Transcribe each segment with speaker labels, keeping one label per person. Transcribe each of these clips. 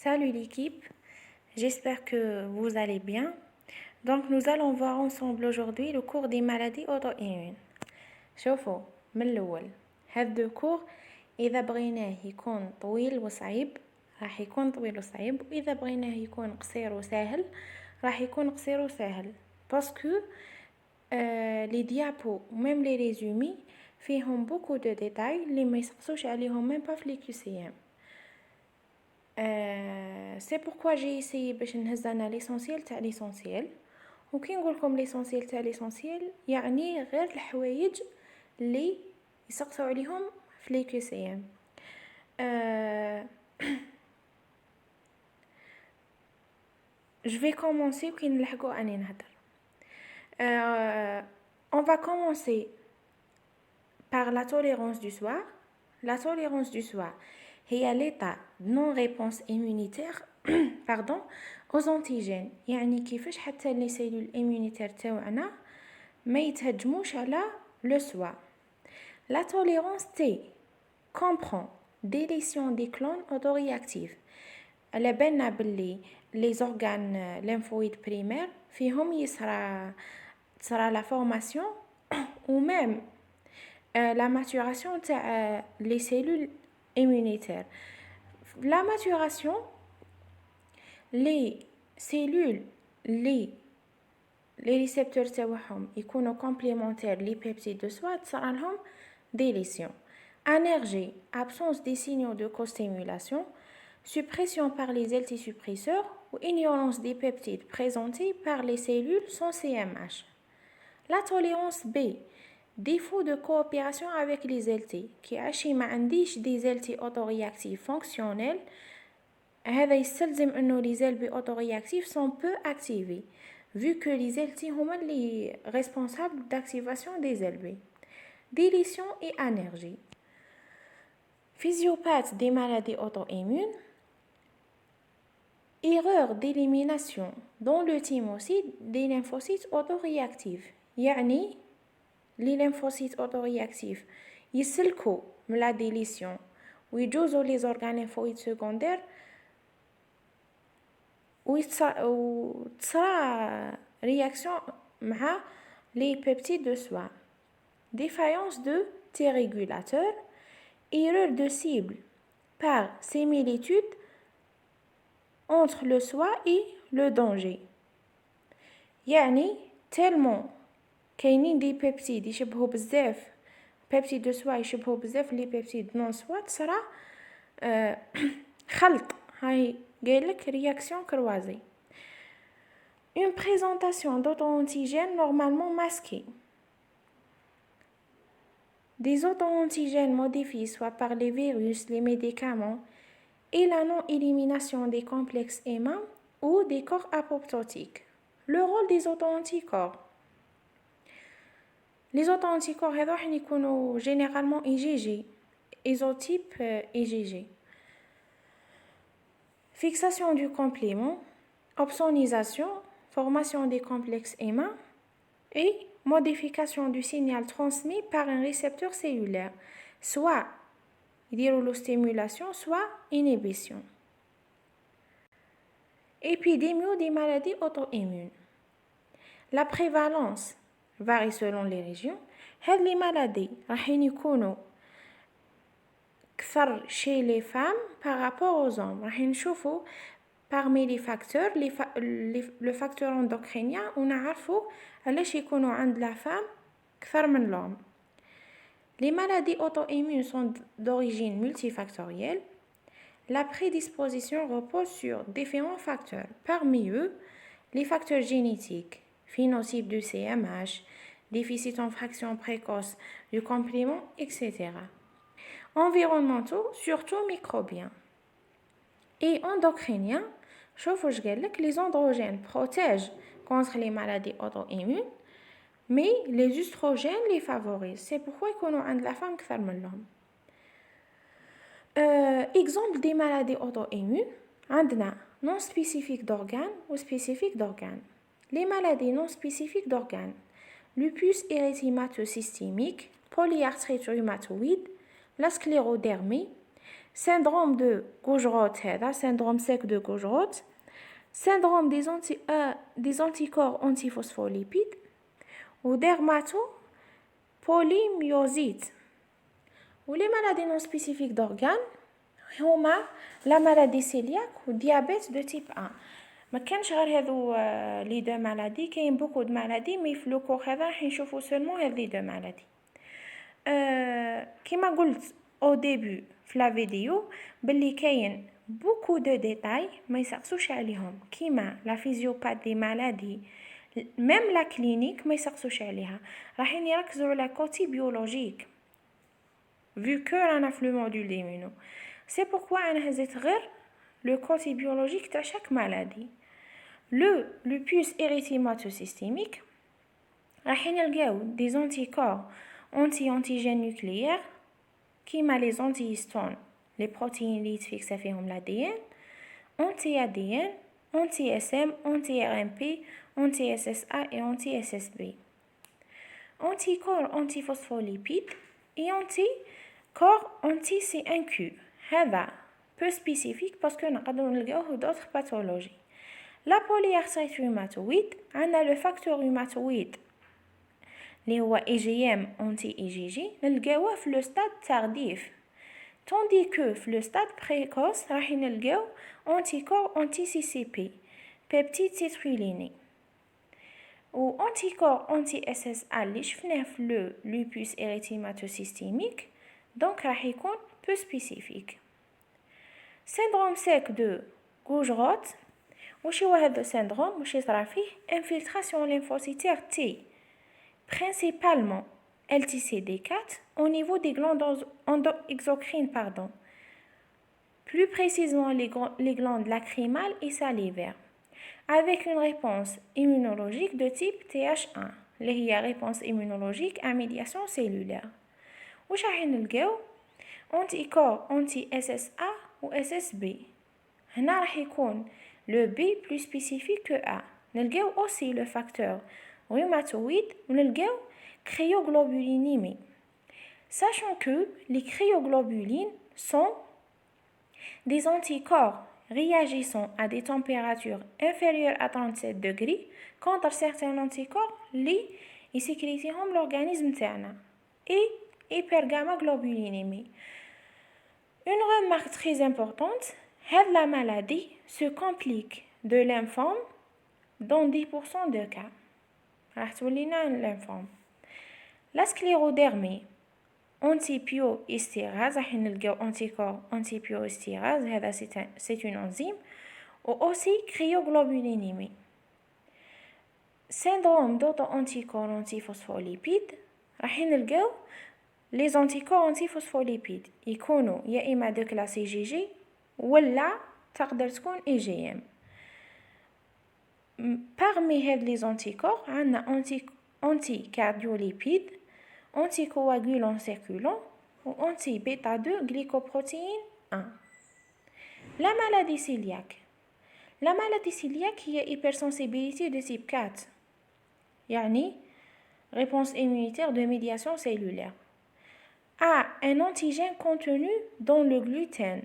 Speaker 1: Salut l'équipe, j'espère que vous allez bien. Donc nous allons voir ensemble aujourd'hui le cours des maladies auto-immunes. شوفوا من الأول هذا الكور إذا بغيناه يكون طويل وصعيب راح يكون طويل وصعيب، وإذا بغيناه يكون قصير وسهل راح يكون قصير وسهل باسكو لي ديابو وميم لي ريزومي فيهم بوكو دو ديتاي اللي ما يسقسوش عليهم ميم با في لي QCM. سي بوركوا جي essayé باش نهز انا ليسونسيال تاع ليسونسيال، وكي نقول لكم ليسونسيال تاع ليسونسيال يعني غير الحوايج اللي يسقسوا عليهم في لي كيو سي ام. Je vais commencer وكي نلحقوا اني نهضر. On va commencer par la tolérance du soi. La tolérance du soi هي l'état de non-réponse immunitaire pardon aux antigènes، يعني كيفاش حتى لي سيلول immunitaire تاوعنا ما يتهجموش على le soi. La tolérance T comprend délétion des clones autoréactifs. على بالنا باللي les organes lymphoïdes primaires فيهم تصرى la formation ou même la maturation تاع les cellules immunitaires. La maturation, les cellules, les récepteurs تاعهم يكونوا complémentaires les peptides de soi تصرى لهم délétion. Anergie, absence des signaux de co-stimulation, suppression par les LT suppresseurs ou ignorance des peptides présentés par les cellules sans CMH. La tolérance B, défaut de coopération avec les LT qui عشي ما عنديش des LT autoréactifs fonctionnels. هذا يستلزم انه les LB autoréactifs sont peu activés vu que les LT هما les responsables d'activation des LB. Délétion et anergie. Physiopathe des maladies auto-immunes. Erreur d'élimination dans le thymocyte des lymphocytes autoréactifs. يعني les lymphocytes autoréactifs يسلكوا من la délétion ويجوزوا les organes lymphoïdes secondaires وتصرى réaction مع les peptides de soi. Défaillance de T régulateur, erreur de cible par similitude entre le soi et le danger. يعني tellement كاينين دي بيبتيد يشبهوا بزاف بيبتيد دو سوا يشبهوا بزاف لي بيبتيد نون سوا تصرى خلط هاي قايلك رياكسيون كروازي. Une présentation d'auto-antigènes normalement masquée. Des auto-antigènes modifiés soit par les virus, les médicaments et la non-élimination des complexes humains ou des corps apoptotiques. Le rôle des auto-anticorps. Les auto-anticorps هذو راح يكونوا généralement IgG, isotype IgG. Fixation du complément, opsonisation, formation des complexes humains et modification du signal transmis par un récepteur cellulaire, soit stimulation, soit inhibition. Épidémie des maladies auto-immunes. La prévalence varie selon les régions. Les maladies راح يكونوا كثر chez les femmes par rapport aux hommes. راح نشوفوا parmi les facteurs le facteur endocrinien ونعرفوا علاش يكونوا عند la femme كثر من l'homme. Les maladies auto-immunes sont d'origine multifactorielle. La prédisposition repose sur différents facteurs. Parmi eux, les facteurs génétiques, phénotype du CMH, déficit en fraction précoce du complément, etc. Environnementaux, surtout microbiens. Et endocriniens, les androgènes protègent contre les maladies auto-immunes, mais les œstrogènes les favorisent. C'est pourquoi ils ont la femme qui ferme l'homme. Exemple des maladies auto-immunes, non spécifiques d'organes ou spécifiques d'organes. Les maladies non spécifiques d'organes, lupus érythémateux systémique, polyarthrite rhumatoïde, la sclérodermie, syndrome de Gaugerot هذا syndrome sec de Gaugerot, syndrome des anticorps antiphospholipides ou dermatopolymyosite. Ou les maladies non spécifiques d'organes هما la maladie cœliaque ou diabète de type 1. ما كانش غير هذو لي دو مالادي كاين بوكو د مالادي مي في لو كور هذا راح نشوفوا سولمون هذ لي دو مالادي كيما قلت او ديبي في لا فيديو باللي كاين بوكو دو ديتاي ما يسقسوش عليهم كيما لا فيزيوبات دي مالادي ميم لا كلينيك ما يسقسوش عليها راحين يركزوا على كوتي بيولوجيك vu que رانا في لو موديول ديمينو سي بوركوا انا هزيت غير le côté biologique de chaque maladie. Le lupus érythémateux systémique, des anticorps anti-antigènes nucléaires, qui ont les antihistones, les protéines fixées à l'ADN, anti-ADN, anti-SM, anti-RMP, anti-SSA et anti-SSB. Anticorps antiphospholipides et anticorps anti-C1Q. Peu spécifique parce que nous avons d'autres pathologies. La polyarthrite rhumatoïde, on a le facteur rhumatoïde, les IgM anti-IgG, nous avons le stade tardif. Tandis que le stade précoce, nous avons anticorps anti-CCP, peptide citrulliné. Ou anticorps anti-SSA, le lupus érythémateux systémique, donc nous peu spécifique. Syndrome sec de Gaugerot, وش هو هذا syndrome وش يصرى فيه infiltration lymphocytaire T principalement LTCD4 au niveau des glandes exocrines plus précisément les glandes lacrymales et salivaires avec une réponse immunologique de type TH1 اللي هي réponse immunologique à médiation cellulaire وش راح نلقاو anticorps anti-SSA ou SSB. هنا راح يكون le B plus spécifique que A. نلقاو aussi le facteur rhumatoïde ونلقاو cryoglobulinémie. Sachant que les cryoglobulines sont des anticorps réagissant à des températures inférieures à 37 degrés contre certains anticorps اللي يسكريتيهم l'organisme تاعنا et hypergamma-globulinémie. Une remarque très importante, la maladie se complique de lymphome dans 10% de cas. La sclérodermie, antipyoestérase, anticorps antipyoestérase, c'est une enzyme, ou aussi cryoglobulinémie. Syndrome d'auto-anticorps antiphospholipides, les anticorps antiphospholipides يكونوا يا إما de classe IgG ولا تقدر تكون IgM. Parmi les anticorps, on a anticardiolipides, anticoagulants circulants ou anti-bêta-2 glycoprotéine 1. La maladie cœliaque. La maladie cœliaque est hypersensibilité de type 4. يعني réponse immunitaire de médiation cellulaire. A un antigène contenu dans le gluten,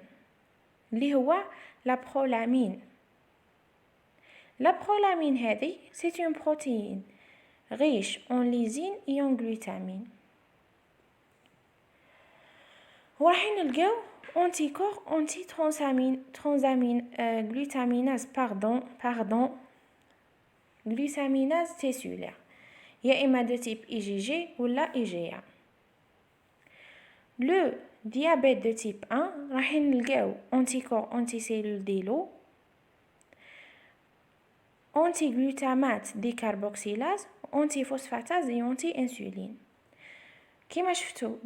Speaker 1: la prolamine. La prolamine, c'est une protéine riche en lysine et en glutamine. وراح نلقاو anticorps glutaminase glutaminase tissulaire. Il y a de type IgG ou la IgA. Le diabète de type 1, راح نلقاو anticorps anticellules d'Elo, antiglutamate décarboxylase, antiphosphatase et anti-insuline. كما شفتوا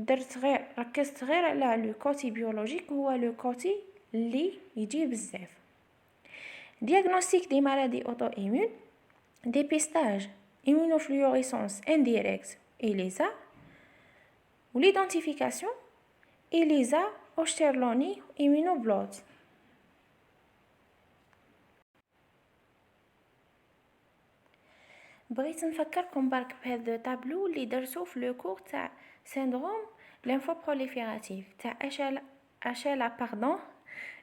Speaker 1: ركزت غير على لو كوتي بيولوجيك هو لو كوتي اللي يجي بزاف. Diagnostic des maladies auto-immunes, dépistage, immunofluorescence indirecte ELISA, ou l'identification ELISA Osterloni immunoblot. بغيت نفكركم برك بهذا الطابلو اللي درسوه في لو كور تاع syndrome lymphoprolifératif تاع HLA, pardon,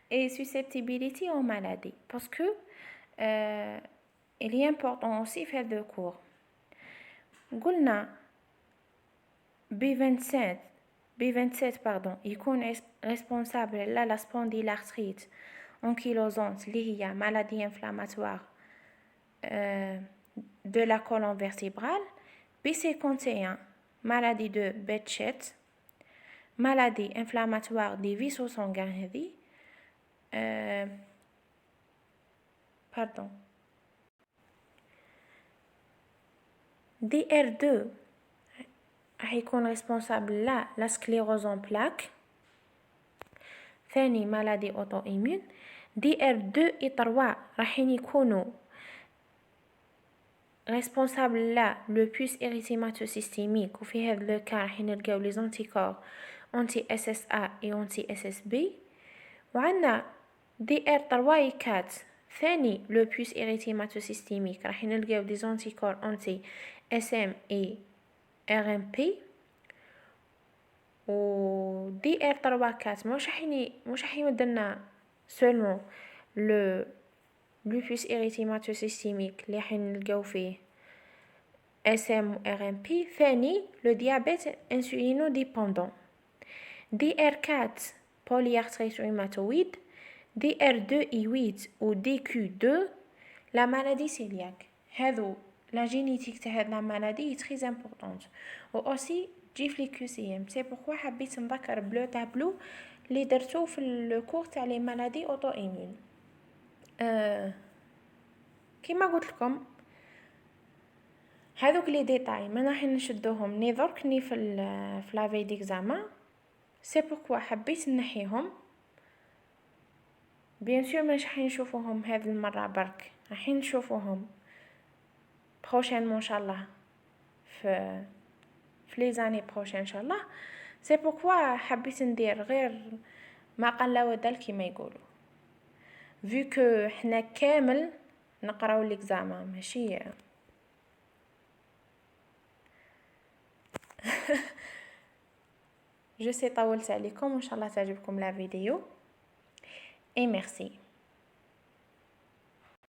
Speaker 1: et susceptibility aux maladies. Parce que il est important aussi faire de cours. قلنا B27 pardon, يكون responsable de la spondylarthrite ankylosante اللي هي maladie inflammatoire de la colonne vertébrale. B51 maladie de Behçet, maladie inflammatoire des vaisseaux sanguins هذه pardon. DR2 هيكون responsable la sclérose en plaques. ثاني maladie auto-immune. DR2 et 3 راحين يكونوا responsable la lupus érythémateux systémique وفي هذا الكا راح نلقاو لي زونتيكور anti SSA et anti SSB. وعندنا DR3 et 4 ثاني lupus érythémateux systémique راح نلقاو لي زونتيكور anti SM et RMP. و DR3 4 مش راح يمدلنا seulement le lupus érythémateux systémique اللي راح نلقاو فيه SM و RMP. ثاني le diabète insulinodépendant. DR4 polyarthrite rhumatoïde. DR2 et 8 ou DQ2 la maladie cœliaque. هذو la génétique تاع هاد la maladie est très importante. و aussi تجي في الكوسيام. سي بوركوا حبيت نذكر بلو تابلو اللي درتو في الكور تاع لي مالادي اوتو ايمون. كيما قلت لكم هذوك لي ديتاي ما راح نشدوهم ني درك ني في لافي ديكزامان. سي بوركوا حبيت نحيهم. بيان سور مش راح نشوفوهم هذه المره برك، راح نشوفوهم بروشينمون ان شاء الله في لي زاني بروشين ان شاء الله. سي بوركوا حبيت ندير غير ما قل ودل كيما يقولوا، vu que حنا كامل نقراو ليكزامان ماشي جو سي طولت عليكم وان شاء الله تعجبكم لا فيديو. et merci.